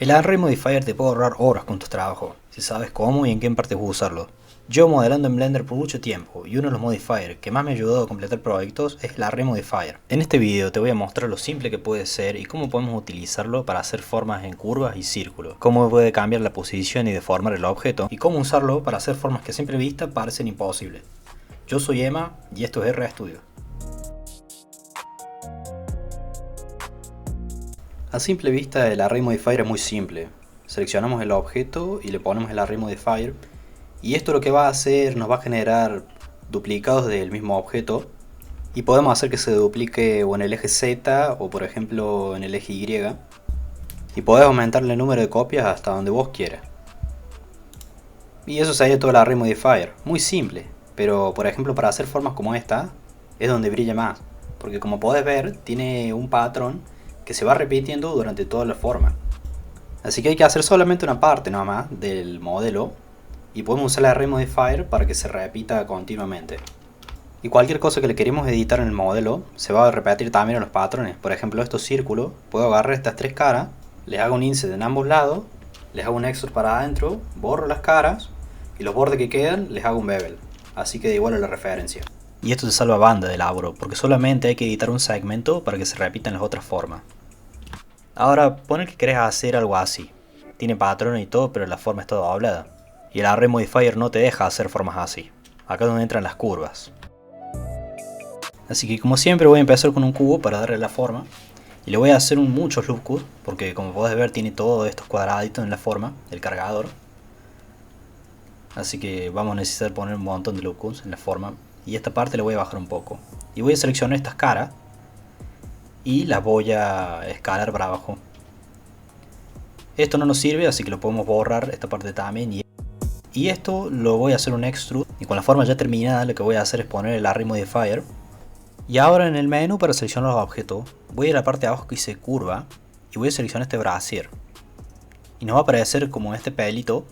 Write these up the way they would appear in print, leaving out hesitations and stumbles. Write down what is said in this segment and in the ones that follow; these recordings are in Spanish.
El Array Modifier te puede ahorrar horas con tu trabajo, si sabes cómo y en qué partes usarlo. Llevo modelando en Blender por mucho tiempo y uno de los modifiers que más me ha ayudado a completar proyectos es el Array Modifier. En este video te voy a mostrar lo simple que puede ser y cómo podemos utilizarlo para hacer formas en curvas y círculos, cómo puede cambiar la posición y deformar el objeto y cómo usarlo para hacer formas que a simple vista parecen imposibles. Yo soy Emma y esto es RStudio. A simple vista el Array Modifier es muy simple. Seleccionamos el objeto y le ponemos el Array Modifier. Y esto lo que va a hacer, nos va a generar duplicados del mismo objeto. Y podemos hacer que se duplique o en el eje Z o por ejemplo en el eje Y. Y podés aumentarle el número de copias hasta donde vos quieras. Y eso sería todo el Array Modifier. Muy simple. Pero por ejemplo para hacer formas como esta es donde brilla más. Porque como podés ver tiene un patrón que se va repitiendo durante toda la forma. Así que hay que hacer solamente una parte nada más del modelo y podemos usar el Array Modifier para que se repita continuamente. Y cualquier cosa que le queremos editar en el modelo se va a repetir también en los patrones. Por ejemplo, estos círculos, puedo agarrar estas tres caras, les hago un inset en ambos lados, les hago un extrude para adentro, borro las caras y los bordes que quedan les hago un bevel. Así queda igual a la referencia. Y esto te salva banda de laburo, porque solamente hay que editar un segmento para que se repitan las otras formas. Ahora, pone que querés hacer algo así. Tiene patrón y todo, pero la forma está doblada. Y el Array Modifier no te deja hacer formas así. Acá es donde entran las curvas. Así que como siempre voy a empezar con un cubo para darle la forma. Y le voy a hacer muchos loop cut, porque como podés ver tiene todos estos cuadraditos en la forma, el cargador. Así que vamos a necesitar poner un montón de loop cuts en la forma. Y esta parte le voy a bajar un poco. Y voy a seleccionar estas caras y las voy a escalar para abajo. Esto no nos sirve, así que lo podemos borrar, esta parte también. Y esto lo voy a hacer un extrude. Y con la forma ya terminada lo que voy a hacer es poner el Array Modifier. Y ahora en el menú para seleccionar los objetos, voy a ir a la parte de abajo que dice curva. Y voy a seleccionar este brasier. Y nos va a aparecer como este pelito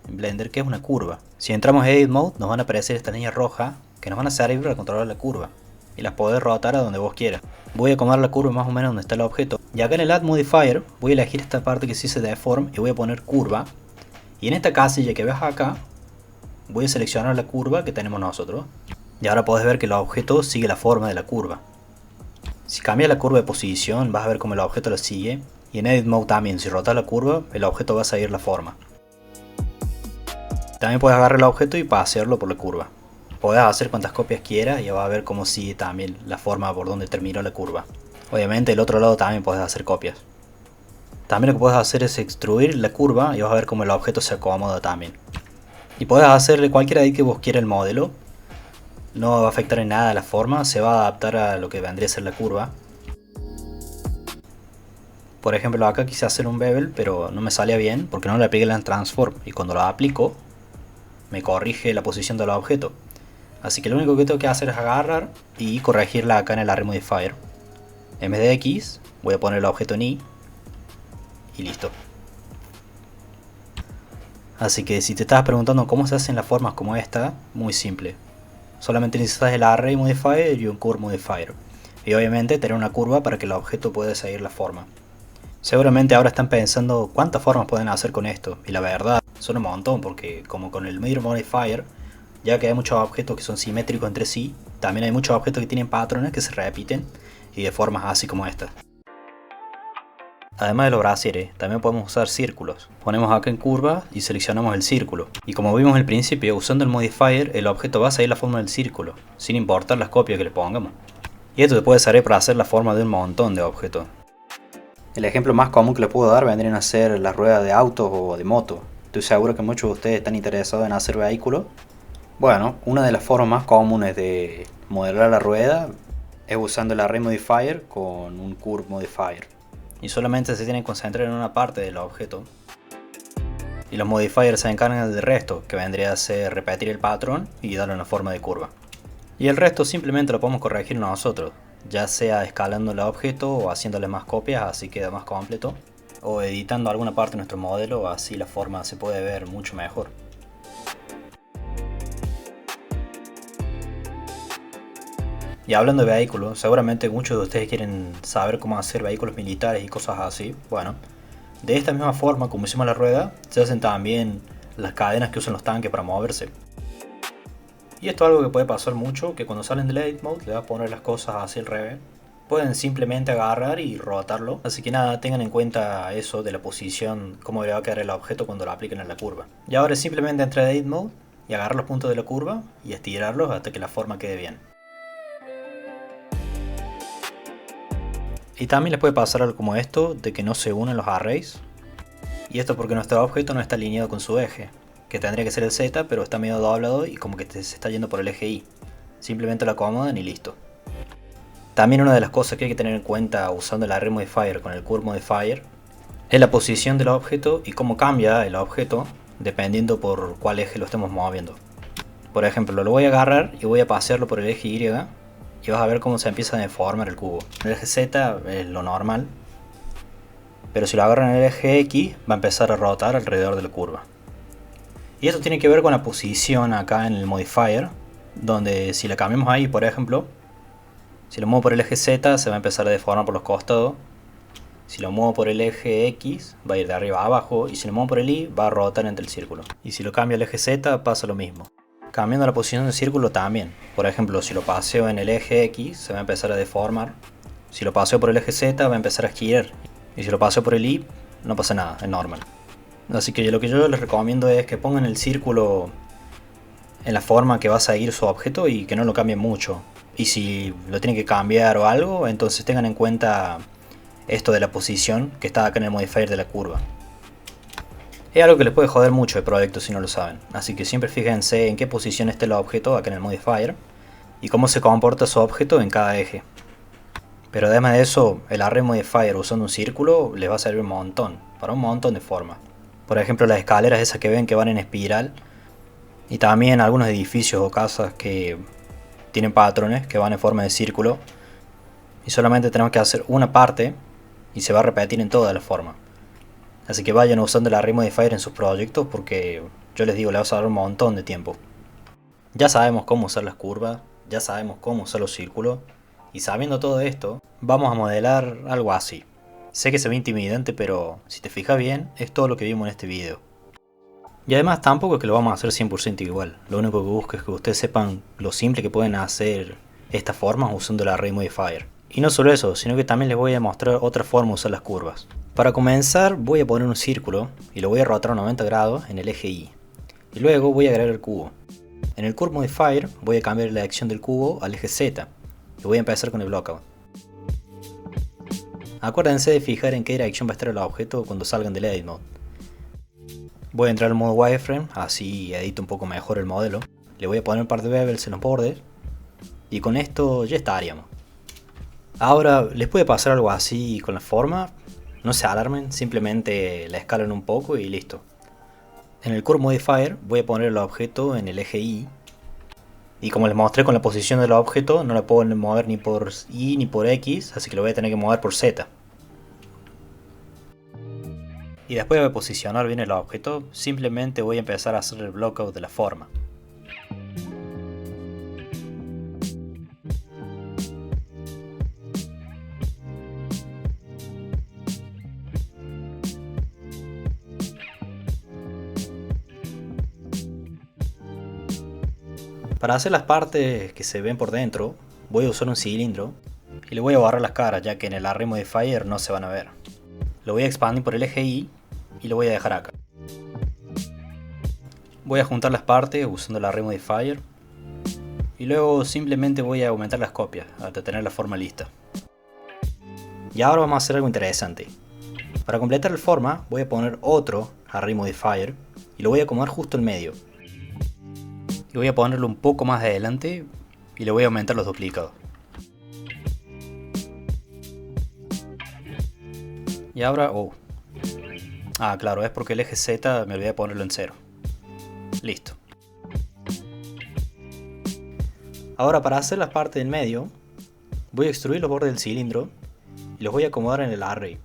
en Blender que es una curva. Si entramos en Edit Mode nos van a aparecer estas líneas rojas que nos van a servir para controlar la curva. Y las podés rotar a donde vos quieras. Voy a acomodar la curva más o menos donde está el objeto. Y acá en el Add Modifier voy a elegir esta parte que se dice Deform y voy a poner curva. Y en esta casilla que ves acá voy a seleccionar la curva que tenemos nosotros. Y ahora podés ver que el objeto sigue la forma de la curva. Si cambias la curva de posición vas a ver cómo el objeto la sigue. Y en Edit Mode también, si rotas la curva el objeto va a seguir la forma. También puedes agarrar el objeto y pasearlo por la curva. Podés hacer cuantas copias quieras y vas a ver cómo sigue también la forma por donde terminó la curva. Obviamente del otro lado también podés hacer copias. También lo que podés hacer es extruir la curva y vas a ver cómo el objeto se acomoda también. Y podés hacerle cualquier edit que vos quieras al modelo. No va a afectar en nada la forma, se va a adaptar a lo que vendría a ser la curva. Por ejemplo acá quise hacer un bevel pero no me salía bien porque no le apliqué el transform y cuando lo aplico me corrige la posición del objeto. Así que lo único que tengo que hacer es agarrar y corregirla acá en el Array Modifier. En vez de X voy a poner el objeto en Y y listo. Así que si te estabas preguntando cómo se hacen las formas como esta, muy simple. Solamente necesitas el Array Modifier y un Curve Modifier. Y obviamente tener una curva para que el objeto pueda seguir la forma. Seguramente ahora están pensando cuántas formas pueden hacer con esto. Y la verdad son un montón porque como con el Mirror Modifier, ya que hay muchos objetos que son simétricos entre sí, también hay muchos objetos que tienen patrones que se repiten y de formas así como esta. Además de los brasieres, también podemos usar círculos. Ponemos acá en curva y seleccionamos el círculo. Y como vimos al principio, usando el modifier, el objeto va a seguir la forma del círculo, sin importar las copias que le pongamos. Y esto te puede servir para hacer la forma de un montón de objetos. El ejemplo más común que le puedo dar vendrían a ser las ruedas de autos o de moto. Estoy seguro que muchos de ustedes están interesados en hacer vehículos. Bueno, una de las formas más comunes de modelar la rueda es usando el Array Modifier con un Curve Modifier. Y solamente se tienen que concentrar en una parte del objeto. Y los modifiers se encargan del resto, que vendría a ser repetir el patrón y darle una forma de curva. Y el resto simplemente lo podemos corregir nosotros, ya sea escalando el objeto o haciéndole más copias, así queda más completo. O editando alguna parte de nuestro modelo, así la forma se puede ver mucho mejor. Y hablando de vehículos, seguramente muchos de ustedes quieren saber cómo hacer vehículos militares y cosas así. Bueno, De esta misma forma, como hicimos la rueda, se hacen también las cadenas que usan los tanques para moverse. Y esto es algo que puede pasar mucho, que cuando salen del Edit Mode le va a poner las cosas hacia el revés. Pueden simplemente agarrar y rotarlo, así que nada, tengan en cuenta eso de la posición, cómo le va a quedar el objeto cuando lo apliquen en la curva. Y ahora es simplemente entrar a Edit Mode y agarrar los puntos de la curva y estirarlos hasta que la forma quede bien. Y también les puede pasar algo como esto, de que no se unen los arrays. Y esto porque nuestro objeto no está alineado con su eje, que tendría que ser el Z, pero está medio doblado y como que se está yendo por el eje Y. Simplemente lo acomodan y listo. También una de las cosas que hay que tener en cuenta usando el Array Modifier con el Curve Modifier es la posición del objeto y cómo cambia el objeto dependiendo por cuál eje lo estemos moviendo. Por ejemplo, lo voy a agarrar y voy a pasearlo por el eje Y y vas a ver cómo se empieza a deformar el cubo. El eje Z es lo normal, pero si lo agarro en el eje X va a empezar a rotar alrededor de la curva. Y esto tiene que ver con la posición acá en el modifier, donde si la cambiamos ahí, por ejemplo, si lo muevo por el eje Z se va a empezar a deformar por los costados. Si lo muevo por el eje X va a ir de arriba a abajo, y si lo muevo por el Y va a rotar entre el círculo. Y si lo cambio al eje Z pasa lo mismo. Cambiando la posición del círculo también. Por ejemplo, si lo paseo en el eje X se va a empezar a deformar. Si lo paseo por el eje Z va a empezar a girar. Y si lo paseo por el Y no pasa nada, es normal. Así que lo que yo les recomiendo es que pongan el círculo en la forma que va a seguir su objeto y que no lo cambien mucho. Y si lo tienen que cambiar o algo, entonces tengan en cuenta esto de la posición que está acá en el modifier de la curva. Es algo que les puede joder mucho el proyecto si no lo saben, así que siempre fíjense en qué posición está el objeto acá en el modifier y cómo se comporta su objeto en cada eje. Pero además de eso, el Array Modifier usando un círculo les va a servir un montón, para un montón de formas. Por ejemplo, las escaleras esas que ven que van en espiral, y también algunos edificios o casas que tienen patrones que van en forma de círculo, y solamente tenemos que hacer una parte y se va a repetir en toda la forma. Así que vayan usando el Array Modifier en sus proyectos porque yo les digo, le va a ahorrar un montón de tiempo. Ya sabemos cómo usar las curvas, ya sabemos cómo usar los círculos, y sabiendo todo esto, vamos a modelar algo así. Sé que se ve intimidante, pero si te fijas bien, es todo lo que vimos en este video. Y además tampoco es que lo vamos a hacer 100% igual, lo único que busco es que ustedes sepan lo simple que pueden hacer estas formas usando el Array Modifier. Y no solo eso, sino que también les voy a mostrar otra forma de usar las curvas. Para comenzar voy a poner un círculo y lo voy a rotar a 90 grados en el eje Y. Y luego voy a agregar el cubo. En el Curve Modifier voy a cambiar la dirección del cubo al eje Z. Y voy a empezar con el Blockout. Acuérdense de fijar en qué dirección va a estar el objeto cuando salgan del Edit Mode. Voy a entrar al modo Wireframe, así edito un poco mejor el modelo. Le voy a poner un par de bevels en los bordes. Y con esto ya estaríamos. Ahora, les puede pasar algo así con la forma. No se alarmen, simplemente la escalan un poco y listo. En el Curve Modifier voy a poner el objeto en el eje Y. Y como les mostré con la posición del objeto, no la puedo mover ni por Y ni por X, así que lo voy a tener que mover por Z. Y después de posicionar bien el objeto, simplemente voy a empezar a hacer el blockout de la forma. Para hacer las partes que se ven por dentro, voy a usar un cilindro y le voy a borrar las caras, ya que en el Array Modifier no se van a ver. Lo voy a expandir por el eje Y y lo voy a dejar acá. Voy a juntar las partes usando el Array Modifier y luego simplemente voy a aumentar las copias hasta tener la forma lista. Y ahora vamos a hacer algo interesante. Para completar la forma voy a poner otro Array Modifier y lo voy a acomodar justo en medio. Y voy a ponerlo un poco más adelante y le voy a aumentar los duplicados. Y ahora, claro, es porque el eje Z me olvidé de ponerlo en 0. Listo. Ahora para hacer la parte del medio, voy a extruir los bordes del cilindro y los voy a acomodar en el array.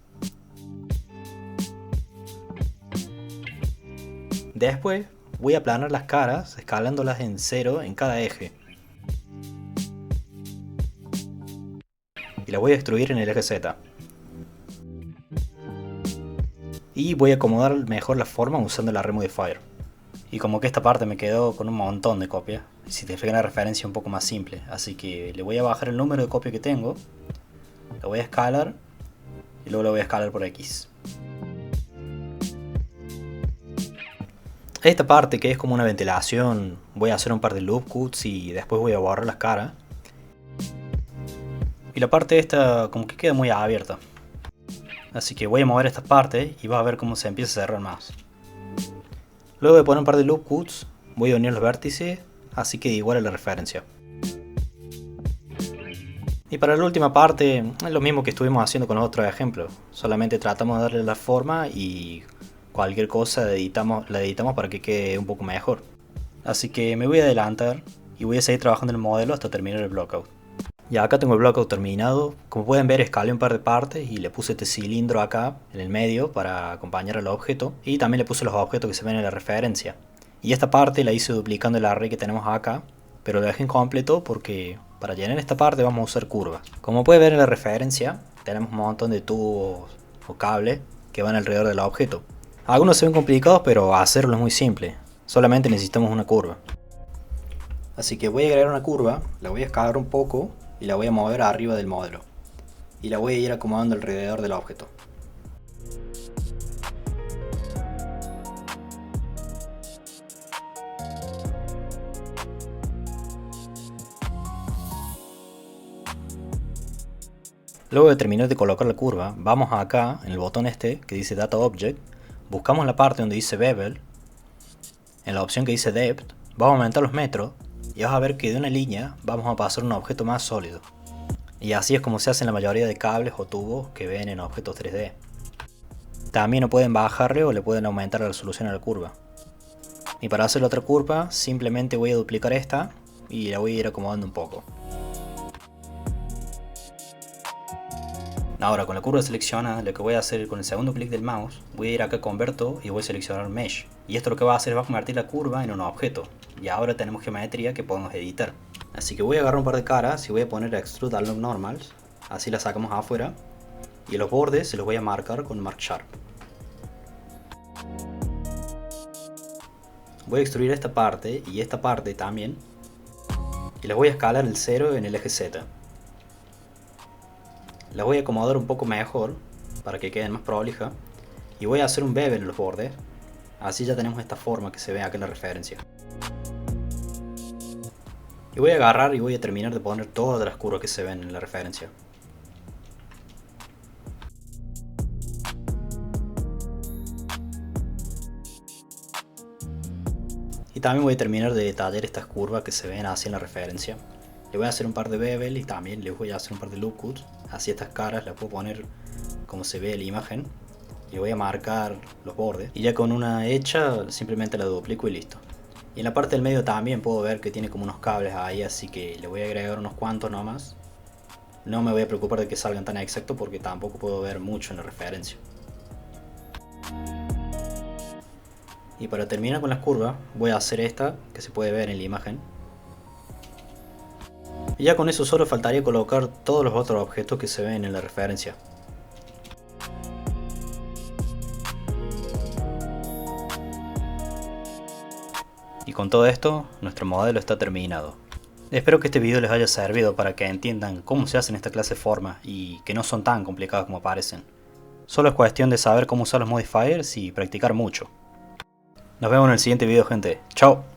Después voy a aplanar las caras, escalándolas en 0 en cada eje. Y las voy a extruir en el eje Z. y voy a acomodar mejor la forma usando el Array Modifier. Y como que esta parte me quedó con un montón de copias, si te fijan la referencia un poco más simple, así que le voy a bajar el número de copias que tengo, lo voy a escalar y luego lo voy a escalar por X. Esta parte, que es como una ventilación, voy a hacer un par de loop cuts y después voy a borrar las caras. Y la parte esta como que queda muy abierta, así que voy a mover esta parte y vas a ver cómo se empieza a cerrar más. Luego de poner un par de loop cuts, voy a unir los vértices, así que igual a la referencia. Y para la última parte es lo mismo que estuvimos haciendo con los otros ejemplos, solamente tratamos de darle la forma y cualquier cosa la editamos para que quede un poco mejor. Así que me voy a adelantar y voy a seguir trabajando en el modelo hasta terminar el blockout. Ya acá tengo el blockout terminado, como pueden ver escalé un par de partes y le puse este cilindro acá en el medio para acompañar al objeto, y también le puse los objetos que se ven en la referencia. Y esta parte la hice duplicando el array que tenemos acá, pero lo dejé incompleto porque para llenar esta parte vamos a usar curvas. Como pueden ver en la referencia, tenemos un montón de tubos o cables que van alrededor del objeto. Algunos se ven complicados, pero hacerlo es muy simple, solamente necesitamos una curva. Así que voy a agregar una curva, la voy a escalar un poco y la voy a mover arriba del modelo, y la voy a ir acomodando alrededor del objeto. Luego de terminar de colocar la curva, vamos acá en el botón este que dice Data Object, buscamos la parte donde dice Bevel, en la opción que dice Depth, vamos a aumentar los metros y vas a ver que de una línea vamos a pasar a un objeto más sólido. Y así es como se hace en la mayoría de cables o tubos que ven en objetos 3D. También lo pueden bajarle o le pueden aumentar la resolución a la curva. Y para hacer la otra curva simplemente voy a duplicar esta y la voy a ir acomodando un poco. Ahora con la curva seleccionada, lo que voy a hacer con el segundo clic del mouse, voy a ir acá a Converto y voy a seleccionar Mesh. Y esto lo que va a hacer es va a convertir la curva en un objeto. Y ahora tenemos geometría que podemos editar. Así que voy a agarrar un par de caras y voy a poner Extrude Along Normals. Así las sacamos afuera. Y los bordes se los voy a marcar con Mark Sharp. Voy a extruir esta parte y esta parte también. Y les voy a escalar el 0 en el eje Z. La voy a acomodar un poco mejor para que queden más prolija, y voy a hacer un bevel en los bordes, así ya tenemos esta forma que se ve acá en la referencia. Y voy a agarrar y voy a terminar de poner todas las curvas que se ven en la referencia. Y también voy a terminar de detallar estas curvas que se ven así en la referencia. Le voy a hacer un par de bevel y también le voy a hacer un par de loop cuts. Así estas caras las puedo poner como se ve en la imagen. Le voy a marcar los bordes. Y ya con una hecha simplemente la duplico y listo. Y en la parte del medio también puedo ver que tiene como unos cables ahí. Así que le voy a agregar unos cuantos nomás. No me voy a preocupar de que salgan tan exactos porque tampoco puedo ver mucho en la referencia. Y para terminar con las curvas voy a hacer esta que se puede ver en la imagen. Y ya con eso solo faltaría colocar todos los otros objetos que se ven en la referencia. Y con todo esto, nuestro modelo está terminado. Espero que este video les haya servido para que entiendan cómo se hacen esta clase de formas y que no son tan complicadas como parecen. Solo es cuestión de saber cómo usar los modifiers y practicar mucho. Nos vemos en el siguiente video, gente. ¡Chao!